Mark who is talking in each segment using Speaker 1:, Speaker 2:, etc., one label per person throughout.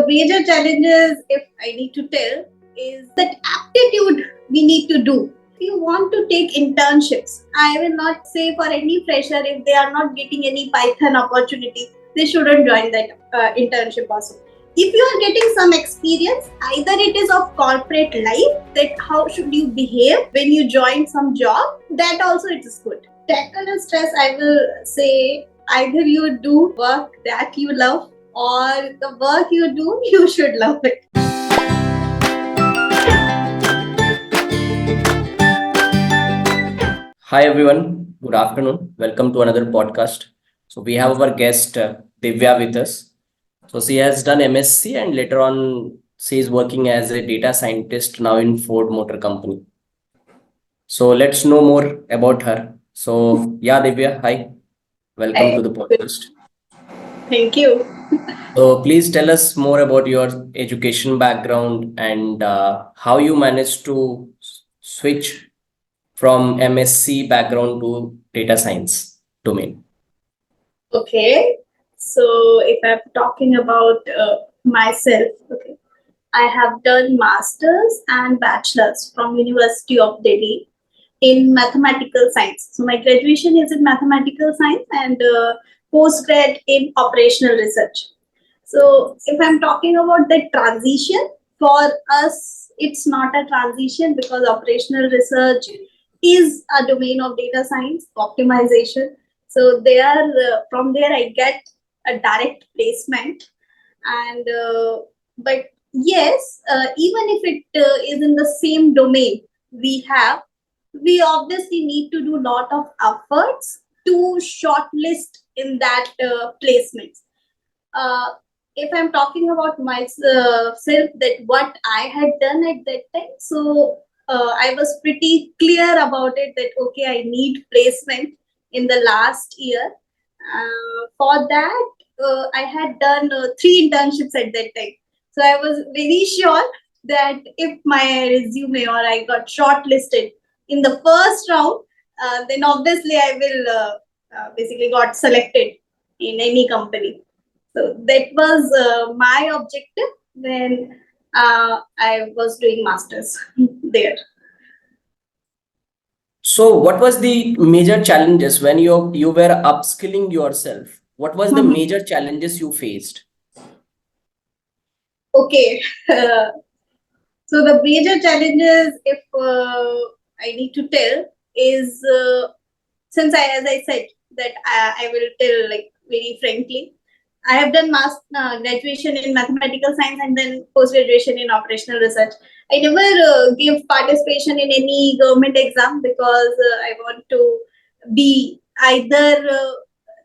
Speaker 1: major challenges, if I need to tell, is that aptitude we need to do. If you want to take internships, I will not say for any fresher if they are not getting any Python opportunity, they shouldn't join that internship also. If you are getting some experience, either it is of corporate life, that how should you behave when you join some job, that also it is good. Tackle the stress, I will say either you do work that you love or the work you do, you should love it.
Speaker 2: Hi everyone, good afternoon. Welcome to another podcast. So we have our guest Divya with us. So she has done MSc and later on she is working as a data scientist now in Ford Motor Company. So let's know more about her. So yeah, Divya, hi. Welcome to the podcast.
Speaker 1: Thank you.
Speaker 2: So please tell us more about your education background and how you managed to switch from MSc background to data science domain.
Speaker 1: Okay, so if I'm talking about myself, okay, I have done masters and bachelors from University of Delhi in mathematical science. So my graduation is in mathematical science and postgrad in operational research. So if I'm talking about the transition, for us, it's not a transition because operational research is a domain of data science optimization. So there, from there, I get a direct placement, and but yes, even if it is in the same domain we obviously need to do a lot of efforts to shortlist in that placements. Uh, if I'm talking about myself, that what I had done at that time, so I was pretty clear about it that okay, I need placement in the last year. For that, I had done 3 internships at that time. So I was very sure that if my resume or I got shortlisted in the first round, then obviously I will basically got selected in any company. So that was my objective when I was doing masters there.
Speaker 2: So, what was the major challenges when you were upskilling yourself? What was the major challenges you faced?
Speaker 1: Okay, so the major challenges, if I need to tell, is since as I said that I will tell like very frankly, I have done graduation in mathematical science and then post graduation in operational research. I never give participation in any government exam because I want to be either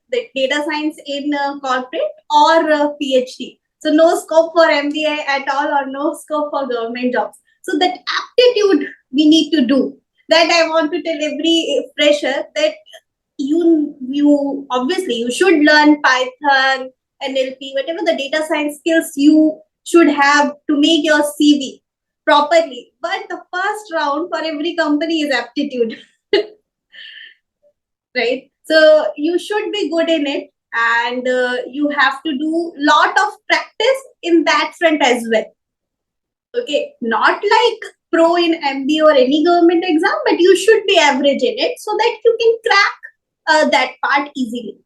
Speaker 1: the data science in corporate or PhD. So no scope for MBA at all or no scope for government jobs. So that aptitude we need to do. That I want to tell every fresher that you obviously you should learn Python, NLP, whatever the data science skills you should have to make your CV properly. But the first round for every company is aptitude, right? So you should be good in it, and you have to do lot of practice in that front as well. Okay, not like pro in MBA or any government exam, but you should be average in it so that you can crack that part easily.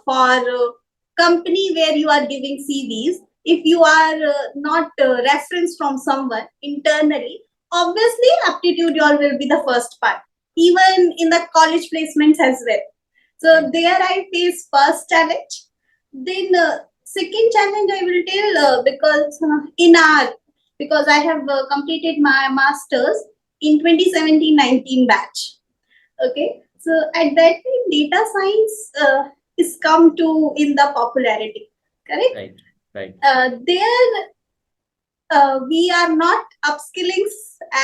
Speaker 1: For company where you are giving CVs, if you are not referenced from someone internally, obviously aptitude all will be the first part, even in the college placements as well. So there I face first challenge. Then second challenge I will tell because in our because I have completed my masters in 2017-19 batch. Okay, so at that time, data science is come to in the popularity. Correct.
Speaker 2: Right, right.
Speaker 1: There, we are not upskilling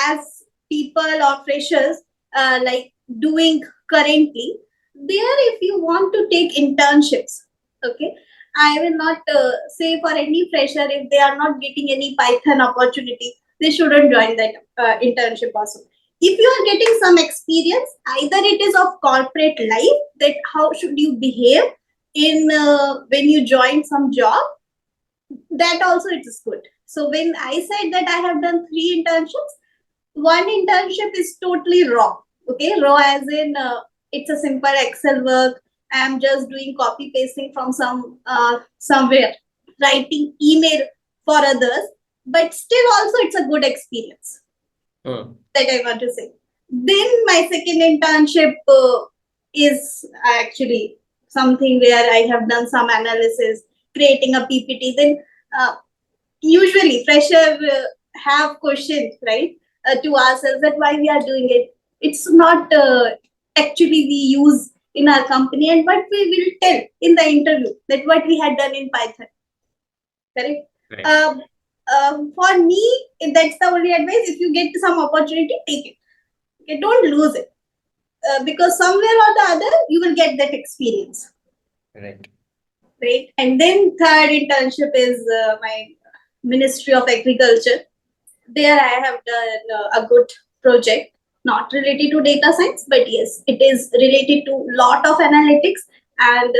Speaker 1: as people or freshers like doing currently. There, if you want to take internships, okay, I will not say for any fresher if they are not getting any Python opportunity, they shouldn't join that internship also. If you are getting some experience, either it is of corporate life, that how should you behave in when you join some job, that also it is good. So when I said that I have done 3 internships, one internship is totally raw. Okay, raw as in it's a simple Excel work. I'm just doing copy pasting from somewhere, writing email for others, but still also it's a good experience that I want to say. Then my second internship is actually something where I have done some analysis, creating a PPT. Then uh, usually fresher have questions, right, to ourselves that why we are doing it. It's not actually we use in our company, and what we will tell in the interview that what we had done in Python. Correct.
Speaker 2: Right.
Speaker 1: For me, that's the only advice. If you get some opportunity, take it. Okay, don't lose it, because somewhere or the other you will get that experience.
Speaker 2: Right.
Speaker 1: Right. And then third internship is my Ministry of Agriculture. There I have done a good project, not related to data science, but yes, it is related to lot of analytics and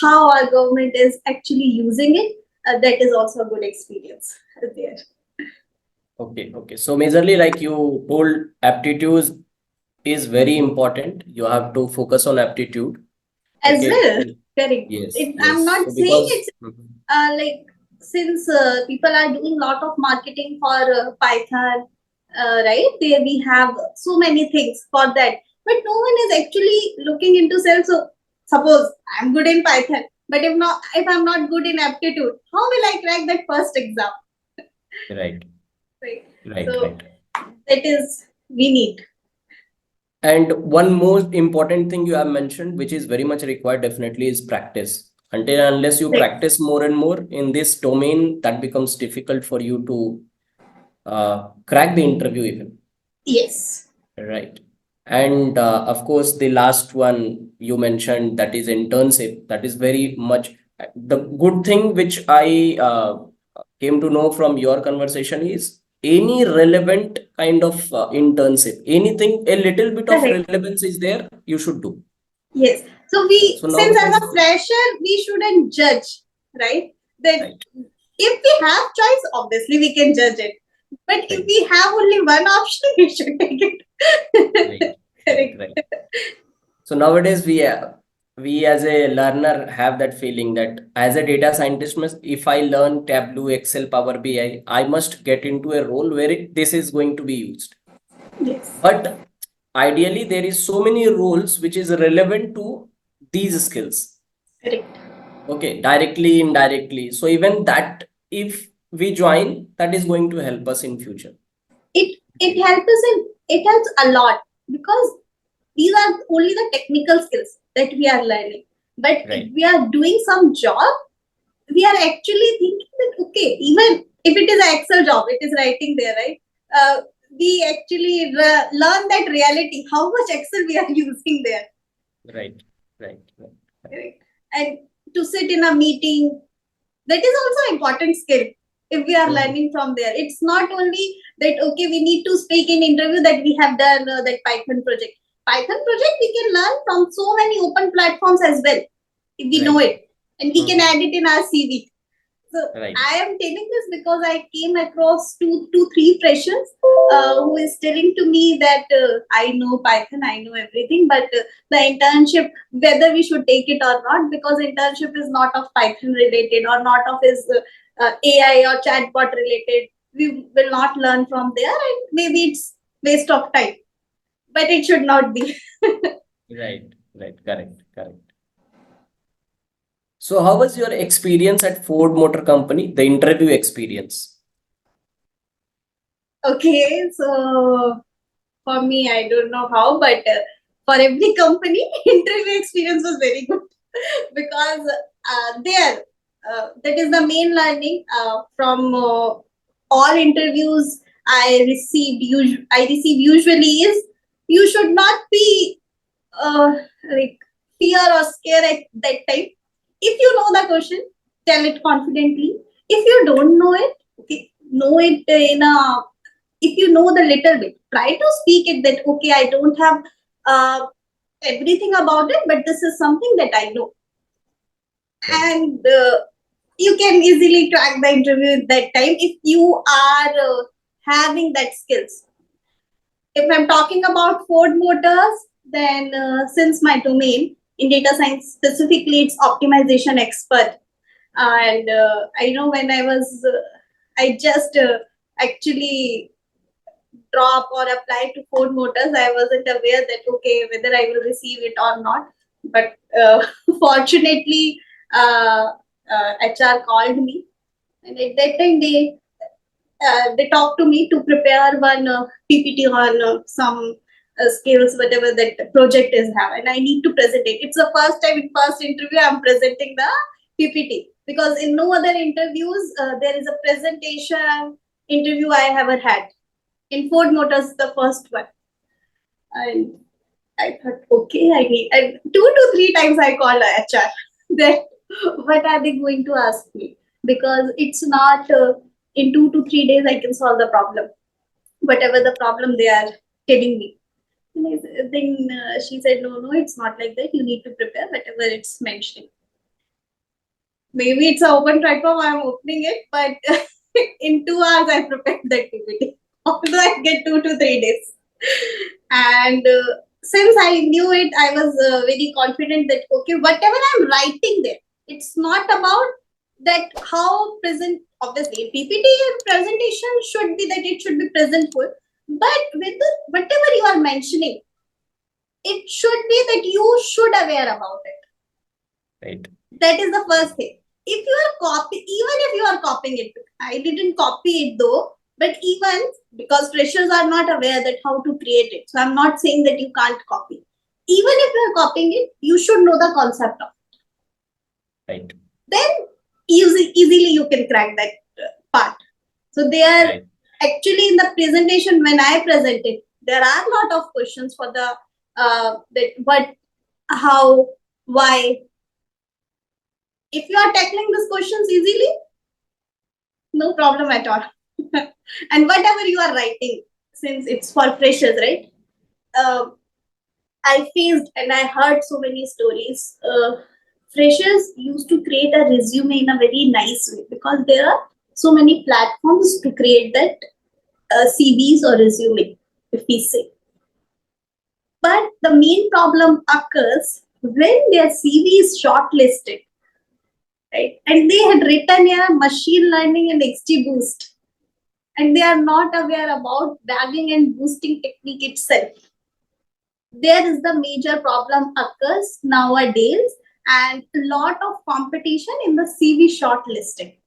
Speaker 1: how our government is actually using it. That is also a good experience there.
Speaker 2: Okay. Okay. So majorly, like you told, aptitudes is very important. You have to focus on aptitude.
Speaker 1: As
Speaker 2: Okay.
Speaker 1: well.
Speaker 2: And
Speaker 1: Correct.
Speaker 2: yes,
Speaker 1: I'm
Speaker 2: yes.
Speaker 1: not
Speaker 2: So
Speaker 1: saying
Speaker 2: because
Speaker 1: it's like since people are doing lot of marketing for Python, right? There we have so many things for that, but no one is actually looking into self. So suppose I'm good in Python, but if I'm not good in aptitude, how will I crack that first exam?
Speaker 2: right,
Speaker 1: Right.
Speaker 2: right,
Speaker 1: So
Speaker 2: right.
Speaker 1: that is we need.
Speaker 2: And one most important thing you have mentioned, which is very much required, definitely is practice. Until and unless you
Speaker 1: Right.
Speaker 2: practice more and more in this domain, that becomes difficult for you to crack the interview even.
Speaker 1: Yes.
Speaker 2: Right. And of course, the last one you mentioned, that is internship. That is very much the good thing which I came to know from your conversation is any relevant kind of internship, anything, a little bit of
Speaker 1: Correct.
Speaker 2: relevance is there, you should do.
Speaker 1: Yes. So
Speaker 2: So
Speaker 1: since as
Speaker 2: nowadays,
Speaker 1: a fresher, we shouldn't judge, right? That
Speaker 2: right,
Speaker 1: if we have choice, obviously we can judge it. But if
Speaker 2: right,
Speaker 1: we have only one option, we should take
Speaker 2: right,
Speaker 1: it.
Speaker 2: right,
Speaker 1: Correct.
Speaker 2: right. So nowadays we as a learner have that feeling that as a data scientist, if I learn Tableau, Excel, Power BI, I must get into a role where this is going to be used.
Speaker 1: Yes.
Speaker 2: But ideally, there is so many roles which is relevant to these skills.
Speaker 1: Correct.
Speaker 2: Okay, directly, indirectly. So even that, if we join, that is going to help us in future.
Speaker 1: It helps us in it helps a lot because these are only the technical skills that we are learning. But if
Speaker 2: Right,
Speaker 1: we are doing some job, we are actually thinking that okay, even if it is an Excel job, it is writing there, right? We actually learn that reality, how much Excel we are using there.
Speaker 2: right, right, right, right.
Speaker 1: Correct. And to sit in a meeting, that is also an important skill if we are
Speaker 2: Mhm.
Speaker 1: learning from there. It's not only that okay, we need to speak in interview that we have done that Python project we can learn from so many open platforms as well if we know
Speaker 2: Right.
Speaker 1: it, and we can
Speaker 2: Mhm.
Speaker 1: add it in our CV. So
Speaker 2: Right.
Speaker 1: I am telling this because I came across two, three freshers who is telling to me that I know Python, I know everything, but the internship, whether we should take it or not, because internship is not of Python related or not of his AI or chatbot related. We will not learn from there, and maybe it's waste of time. But it should not be.
Speaker 2: Right. Right. Correct. Correct. So how was your experience at Ford Motor Company, the interview experience?
Speaker 1: Okay, so for me, I don't know how, but for every company, interview experience was very good because there, that is the main learning from all interviews I receive usually is you should not be like fear or scare at that time. If you know the question, tell it confidently. If you don't know it, okay, know it in a if you know the little bit, try to speak it that okay, I don't have uh, everything about it, but this is something that I know.
Speaker 2: Right.
Speaker 1: And you can easily crack the interview at that time if you are having that skills. If I'm talking about Ford Motors, then since my domain in data science specifically, it's optimization expert. And I know when I just actually drop or apply to Ford Motors, I wasn't aware that okay whether I will receive it or not. But fortunately, HR called me, and at that time they talked to me to prepare one PPT on some skills, whatever that project is have, and I need to present it. It's the first time in first interview I'm presenting the PPT because in no other interviews there is a presentation interview I ever had. In Ford Motors, the first one, and I thought, okay, I need, and 2 to 3 times I called HR. That what are they going to ask me? Because it's not in 2 to 3 days I can solve the problem, whatever the problem they are telling me. And then she said, no, no, it's not like that. You need to prepare whatever it's mentioning. Maybe it's an open platform. I'm opening it, but in 2 hours I prepared that PPT. Although I get 2 to 3 days. And since I knew it, I was very confident that okay, whatever I'm writing there, it's not about that how present. Obviously, PPT presentation should be that it should be presentful, but with the, whatever you are mentioning, it should be that you should aware about it.
Speaker 2: Right.
Speaker 1: That is the first thing. If you are even if you are copying it, I didn't copy it though, but even because freshers are not aware that how to create it. So I'm not saying that you can't copy. Even if you are copying it, you should know the concept of
Speaker 2: it. Right.
Speaker 1: Then easily you can crack that part. So they are right. Actually in the presentation when I presented, there are a lot of questions for the that what, how, why. If you are tackling these questions easily, no problem at all. And whatever you are writing, since it's for freshers, right? I faced and I heard so many stories. Freshers used to create a resume in a very nice way because there are so many platforms to create that CVs or resume, if we say. But the main problem occurs when their CV is shortlisted, right? And they had written a machine learning and XGBoost, and they are not aware about bagging and boosting technique itself. There is the major problem occurs nowadays, and a lot of competition in the CV shortlisting.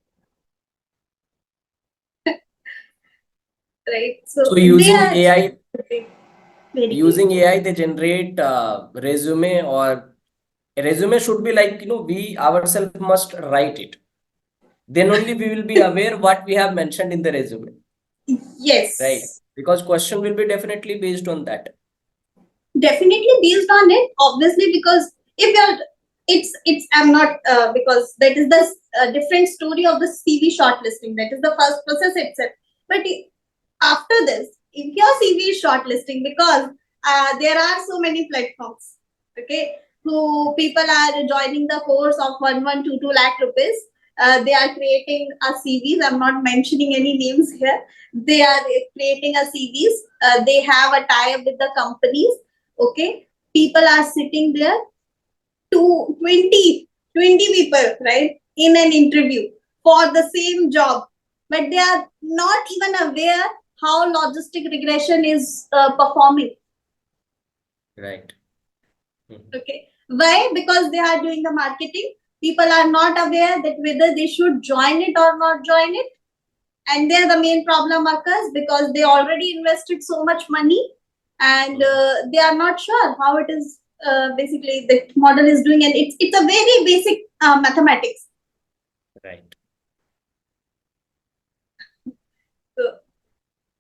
Speaker 1: Right.
Speaker 2: So using AI,
Speaker 1: using
Speaker 2: AI, they generate resume, or a resume should be like, we ourselves must write it. Then only we will be aware what we have mentioned in the resume.
Speaker 1: Yes.
Speaker 2: Right. Because question will be definitely based on that.
Speaker 1: Definitely based on it, obviously, because if you're it's I'm not because that is the different story of the CV shortlisting. That is the first process itself. But after this, if your CV is shortlisting, because there are so many platforms, okay, who people are joining the course of 1 1 2 2 lakh rupees. They are creating a CVs. I'm not mentioning any names here. They are creating a CVs. They have a tie-up with the companies. Okay, people are sitting there to 20 people, right, in an interview for the same job, but they are not even aware how logistic regression is performing.
Speaker 2: Right.
Speaker 1: Okay. Why? Because they are doing the marketing. People are not aware that whether they should join it or not join it. And there the main problem occurs because they already invested so much money, and they are not sure how it is basically the model is doing, and it's a very basic mathematics.
Speaker 2: Right.
Speaker 1: So,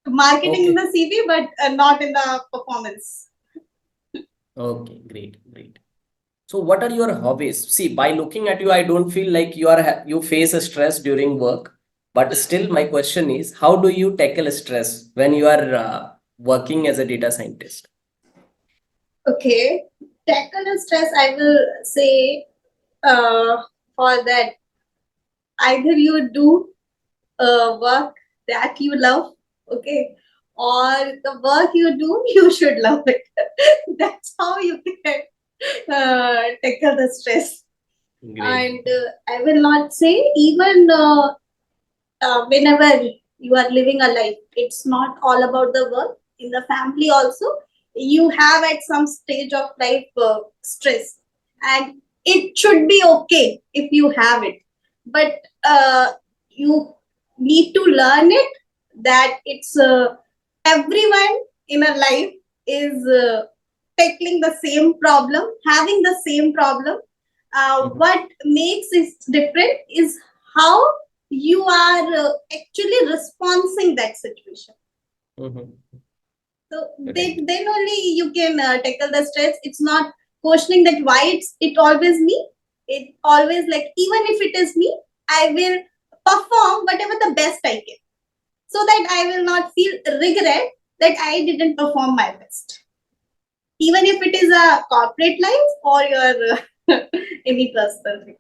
Speaker 1: marketing in the CV, but not in the performance.
Speaker 2: Okay, great. So what are your hobbies? See, by looking at you, I don't feel like you face a stress during work. But still, my question is, how do you tackle stress when you are working as a data scientist?
Speaker 1: Okay, tackle stress. I will say for that Either you do work that you love, okay, or the work you do, you should love it. That's how you can tackle the stress.
Speaker 2: Great.
Speaker 1: And I will not say even whenever you are living a life, it's not all about the work. In the family also, you have at some stage of life stress, and it should be okay if you have it, but you need to learn it, that it's everyone in a life is tackling the same problem, having the same problem.
Speaker 2: Mhm,
Speaker 1: What makes it different is how you are actually responding that situation.
Speaker 2: mhm.
Speaker 1: So
Speaker 2: Right.
Speaker 1: then only you can tackle the stress. It's not questioning that why it always me. It always like, even if it is me, I will perform whatever the best I can, so that I will not feel regret that I didn't perform my best, even if it is a corporate life or your any personal thing.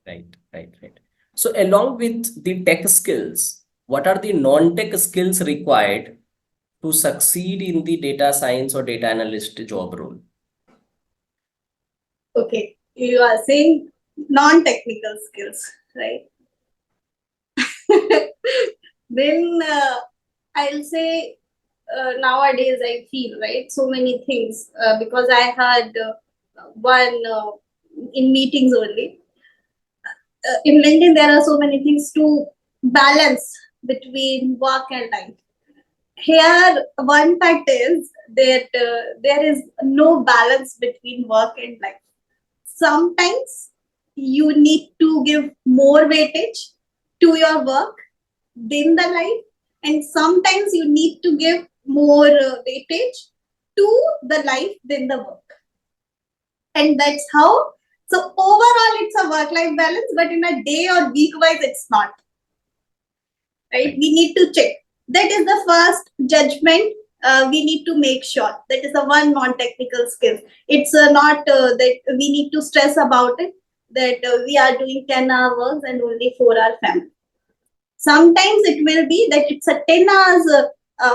Speaker 2: Right. Right. Right. So along with the tech skills, what are the non-tech skills required to succeed in the data science or data analyst job role?
Speaker 1: Okay, you are saying non-technical skills, right? Then I'll say nowadays I feel, right, so many things, because I had one in meetings only. In LinkedIn, there are so many things to balance between work and life. Here, one fact is that there is no balance between work and life. Sometimes you need to give more weightage to your work than the life, and sometimes you need to give more weightage to the life than the work. And that's how. So overall, it's a work-life balance, but in a day or week-wise, it's not, right?
Speaker 2: Right.
Speaker 1: We need to check. That is the first judgment. We need to make sure that is the one non-technical skill. It's not that we need to stress about it, that we are doing 10 hours and only 4 hour family. Sometimes it will be that it's a 10 hours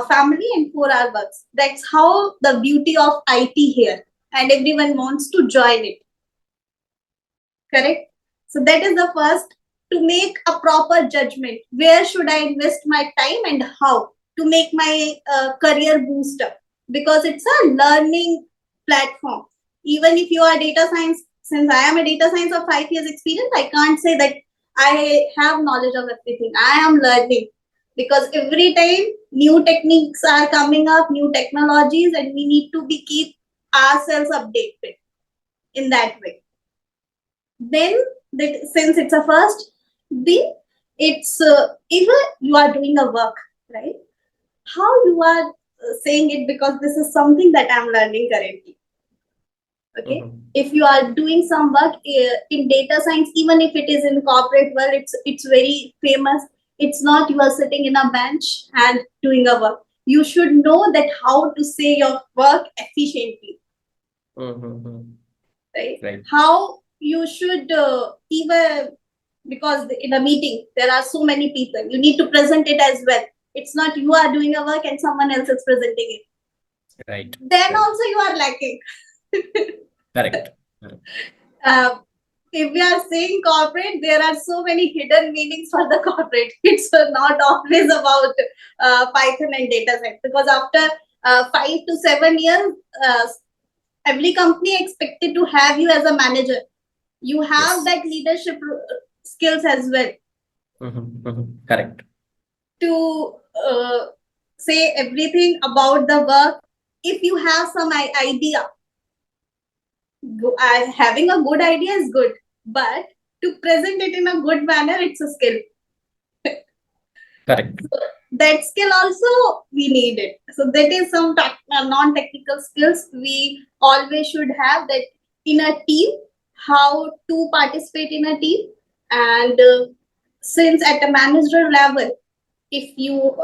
Speaker 1: family and 4 hour works. That's how the beauty of IT here, and everyone wants to join it. Correct? So that is the first, to make a proper judgment. Where should I invest my time and how to make my career boost up? Because it's a learning platform. Even if you are data science, since I am a data science of 5 years experience, I can't say that I have knowledge of everything. I am learning, because every time new techniques are coming up, new technologies, and we need to be keep ourselves updated in that way. Then that, since it's a first, then it's if you are doing a work, right, how you are saying it, because this is something that I'm learning currently. Okay,
Speaker 2: Mhm.
Speaker 1: if you are doing some work in data science, even if it is in corporate world, it's very famous. It's not you are sitting in a bench and doing a work. You should know that how to say your work efficiently,
Speaker 2: Mhm.
Speaker 1: right?
Speaker 2: Right.
Speaker 1: How you should even, because in a meeting there are so many people, you need to present it as well. It's not you are doing a work and someone else is presenting it.
Speaker 2: Right.
Speaker 1: Then
Speaker 2: Right.
Speaker 1: also you are lacking.
Speaker 2: Correct. Correct.
Speaker 1: uh, if we are saying corporate, there are so many hidden meanings for the corporate. It's not always about Python and data science, because after 5 to 7 years, uh, every company expected to have you as a manager. You have
Speaker 2: Yes.
Speaker 1: that leadership skills as well,
Speaker 2: Mhm. Mhm. Correct.
Speaker 1: to say everything about the work. If you have some idea, having a good idea is good, but to present it in a good manner, it's a skill.
Speaker 2: Correct.
Speaker 1: That skill also we need it. So that is some non-technical skills we always should have, that in a team, how to participate in a team. And since at a manager level, if you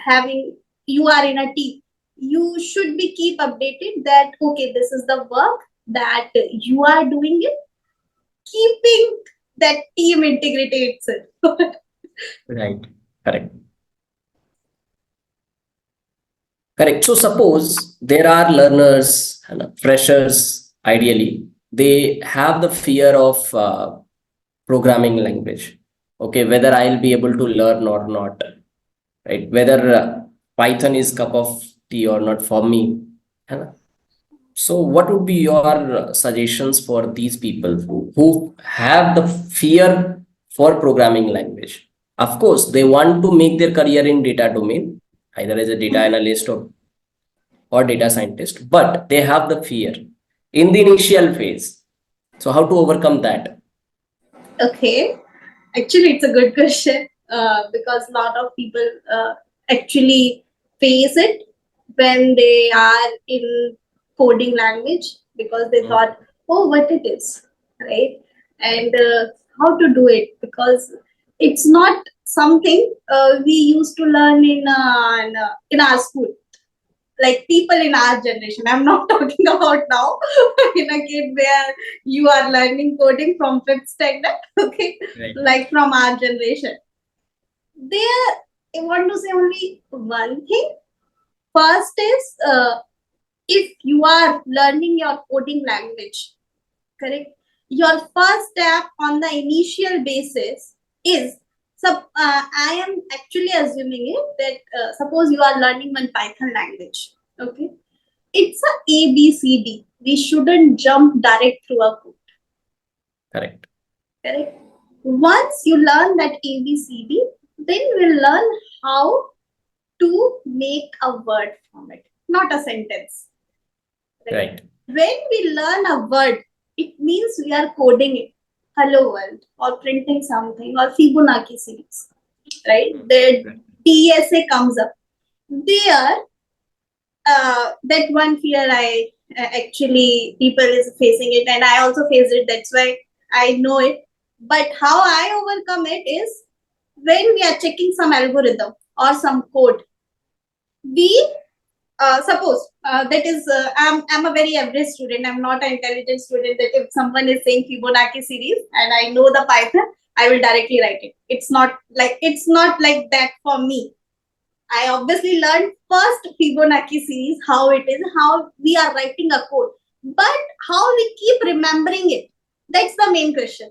Speaker 1: having, you are in a team, you should be keep updated that okay, this is the work that you are doing it, keeping that team integrity itself.
Speaker 2: Right. Correct. Correct. So suppose there are learners, freshers, ideally, they have the fear of programming language. Okay, whether I'll be able to learn or not, right? Whether Python is cup of tea or not for me. है ना? So what would be your suggestions for these people who have the fear for programming language? Of course, they want to make their career in data domain, either as a data analyst or data scientist, but they have the fear in the initial phase. So how to overcome that?
Speaker 1: Okay, actually, it's a good question because a lot of people actually face it when they are in coding language because they
Speaker 2: Mm,
Speaker 1: thought, oh, what it is, right? And
Speaker 2: correct.
Speaker 1: how to do it because it's not something we used to learn in our school, like people in our generation. I'm not talking about now in a kid where you are learning coding from fifth standard, okay,
Speaker 2: Right.
Speaker 1: like from our generation. There, I want to say only one thing. First is if you are learning your coding language, correct? Your first step on the initial basis is I am actually assuming it that suppose you are learning one Python language, okay? It's a ABCD. We shouldn't jump direct through a code.
Speaker 2: Correct.
Speaker 1: Correct. Once you learn that ABCD, then we'll learn how to make a word from it, not a sentence.
Speaker 2: Right.
Speaker 1: When we learn a word, it means we are coding it. Hello world, or printing something, or Fibonacci series, right?
Speaker 2: Mm,
Speaker 1: The
Speaker 2: right.
Speaker 1: DSA comes up. There, that one fear I actually people is facing it, and I also face it. That's why I know it. But how I overcome it is when we are checking some algorithm or some code. We suppose that is I'm a very average student. I'm not an intelligent student. That if someone is saying Fibonacci series and I know the Python, I will directly write it. It's not like that for me. I obviously learned first Fibonacci series, how it is, how we are writing a code, but how we keep remembering it. That's the main question.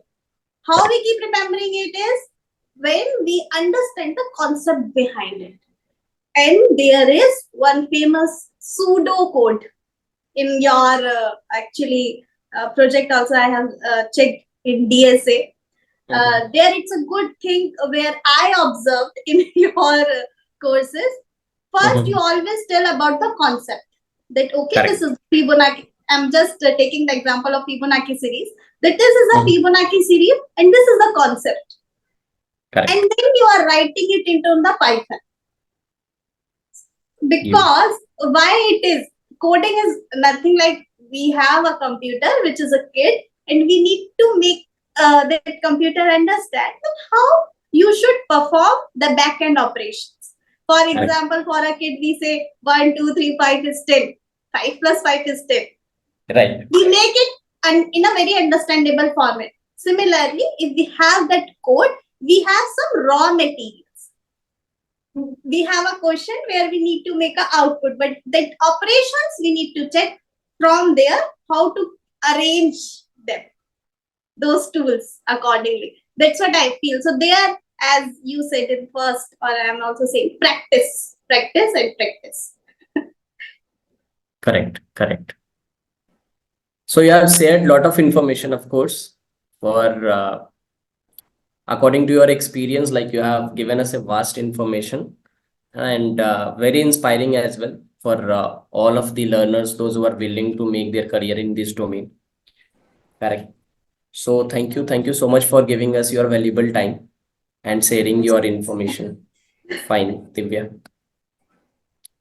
Speaker 1: How we keep remembering it is when we understand the concept behind it. And there is one famous pseudo code in your actually project also I have checked in DSA. There it's a good thing where I observed in your courses. First, you
Speaker 2: Mhm.
Speaker 1: always tell about the concept that okay, this
Speaker 2: Correct.
Speaker 1: is Fibonacci. I'm just taking the example of Fibonacci series. That this is a
Speaker 2: Mhm.
Speaker 1: Fibonacci series, and this is the concept. And
Speaker 2: Correct.
Speaker 1: then you are writing it into the Python
Speaker 2: You.
Speaker 1: because why it is coding is nothing like we have a computer which is a kid, and we need to make that computer understand that how you should perform the back end operations. For
Speaker 2: Correct.
Speaker 1: example, for a kid we say 1 2 3 5 is 10, 5 plus 5 is 10.
Speaker 2: Right.
Speaker 1: We make it in a very understandable format. Similarly, if we have that code, we have some raw materials. We have a question where we need to make an output, but that operations we need to check from there how to arrange them, those tools accordingly. That's what I feel. So there, as you said in first, or I'm also saying practice, practice and practice.
Speaker 2: Correct. Correct. So you have shared a lot of information, of course, for according to your experience, like you have given us a vast information and very inspiring as well for all of the learners, those who are willing to make their career in this domain. Correct. So thank you so much for giving us your valuable time and sharing your information. Fine, Divya.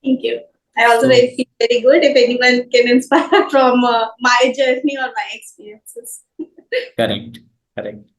Speaker 1: Thank you. I also
Speaker 2: So
Speaker 1: feel very good if anyone can inspire from my journey or my experiences.
Speaker 2: correct, correct.